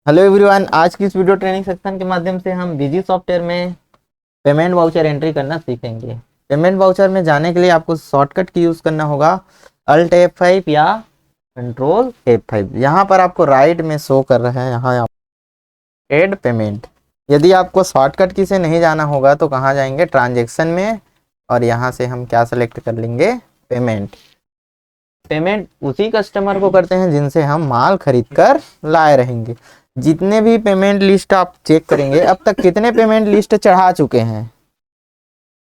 Hello everyone, आज की इस वीडियो ट्रेनिंग सेक्शन के माध्यम से हम बिजी सॉफ्टवेयर में पेमेंट वाउचर एंट्री करना सीखेंगे। पेमेंट वाउचर में जाने के लिए आपको शॉर्टकट की यूज़ करना होगा अल्ट F5 या कंट्रोल F5। यहाँ पर आपको राइट में शो कर रहा है, यहाँ ऐड पेमेंट। यदि आपको शॉर्टकट की से नहीं जाना होगा तो कहाँ जाएंगे, ट्रांजेक्शन में, और यहाँ से हम क्या सेलेक्ट कर लेंगे, पेमेंट। पेमेंट उसी कस्टमर को करते हैं जिनसे हम माल खरीद कर लाए रहेंगे। जितने भी पेमेंट लिस्ट आप चेक करेंगे, अब तक कितने पेमेंट लिस्ट चढ़ा चुके हैं,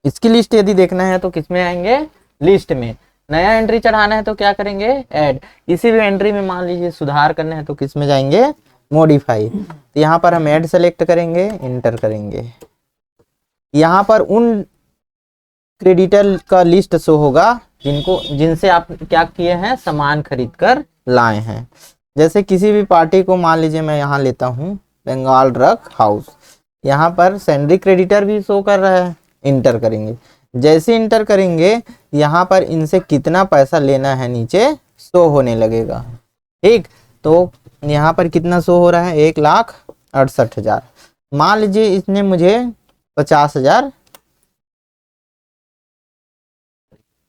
इसकी लिस्ट यदि देखना है तो किस में आएंगे, लिस्ट में। नया एंट्री चढ़ाना है तो क्या करेंगे, ऐड। किसी भी एंट्री में मान लीजिए सुधार करना है तो किस में जाएंगे, मॉडिफाई। तो यहाँ पर हम ऐड सेलेक्ट करेंगे, इंटर करेंगे। यहाँ पर उन क्रेडिटर का लिस्ट शो होगा जिनसे आप क्या किए हैं, सामान खरीद कर लाए हैं। जैसे किसी भी पार्टी को मान लीजिए मैं यहाँ लेता हूँ बंगाल ड्रग हाउस, यहाँ पर सैलरी क्रेडिटर भी शो कर रहा है, इंटर करेंगे। जैसे इंटर करेंगे यहाँ पर इनसे कितना पैसा लेना है नीचे शो होने लगेगा। ठीक, तो यहाँ पर कितना शो हो रहा है, 1,68,000। मान लीजिए इसने मुझे 50,000,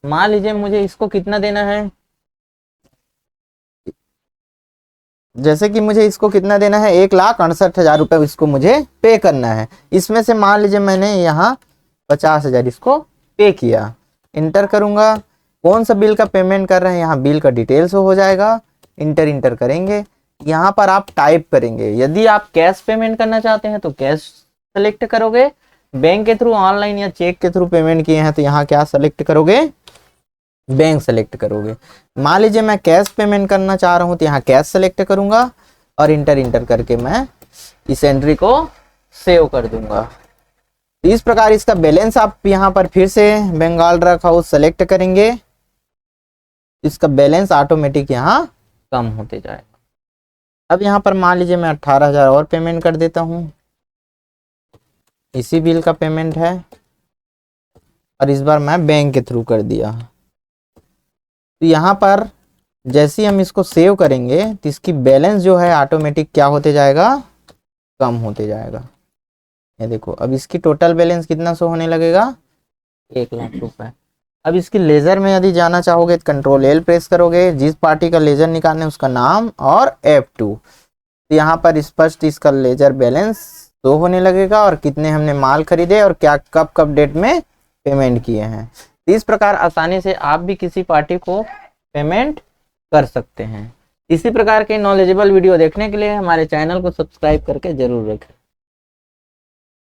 मान लीजिए मुझे इसको कितना देना है, जैसे कि मुझे इसको कितना देना है, 1,68,000 रुपये इसको मुझे पे करना है। इसमें से मान लीजिए मैंने यहाँ 50,000 इसको पे किया, इंटर करूँगा। कौन सा बिल का पेमेंट कर रहे हैं, यहाँ बिल का डिटेल्स हो जाएगा, इंटर करेंगे। यहाँ पर आप टाइप करेंगे। यदि आप कैश पेमेंट करना चाहते हैं तो कैश सेलेक्ट करोगे, बैंक के थ्रू, ऑनलाइन या चेक के थ्रू पेमेंट किए हैं तो यहाँ क्या सेलेक्ट करोगे, बैंक सेलेक्ट करोगे। मान लीजिए मैं कैश पेमेंट करना चाह रहा हूँ तो यहाँ कैश सेलेक्ट करूंगा और इंटर करके मैं इस एंट्री को सेव कर दूंगा। इस प्रकार इसका बैलेंस आप यहाँ पर फिर से बंगाल ड्रग हाउस सेलेक्ट करेंगे, इसका बैलेंस ऑटोमेटिक यहाँ कम होते जाएगा। अब यहाँ पर मान लीजिए मैं 18,000 और पेमेंट कर देता हूँ, इसी बिल का पेमेंट है और इस बार मैं बैंक के थ्रू कर दिया। तो यहाँ पर जैसे ही हम इसको सेव करेंगे तो इसकी बैलेंस जो है ऑटोमेटिक क्या होते जाएगा, कम होते जाएगा। ये देखो, अब इसकी टोटल बैलेंस कितना शो होने लगेगा, 1,00,000 रुपए। अब इसकी लेजर में यदि जाना चाहोगे तो कंट्रोल L प्रेस करोगे, जिस पार्टी का लेजर निकालना है उसका नाम और F2। तो यहाँ पर स्पष्ट इसका लेजर बैलेंस शो होने लगेगा और कितने हमने माल खरीदे और क्या कब कब डेट में पेमेंट किए हैं। इस प्रकार आसानी से आप भी किसी पार्टी को पेमेंट कर सकते हैं। इसी प्रकार के नॉलेजेबल वीडियो देखने के लिए हमारे चैनल को सब्सक्राइब करके जरूर रखें।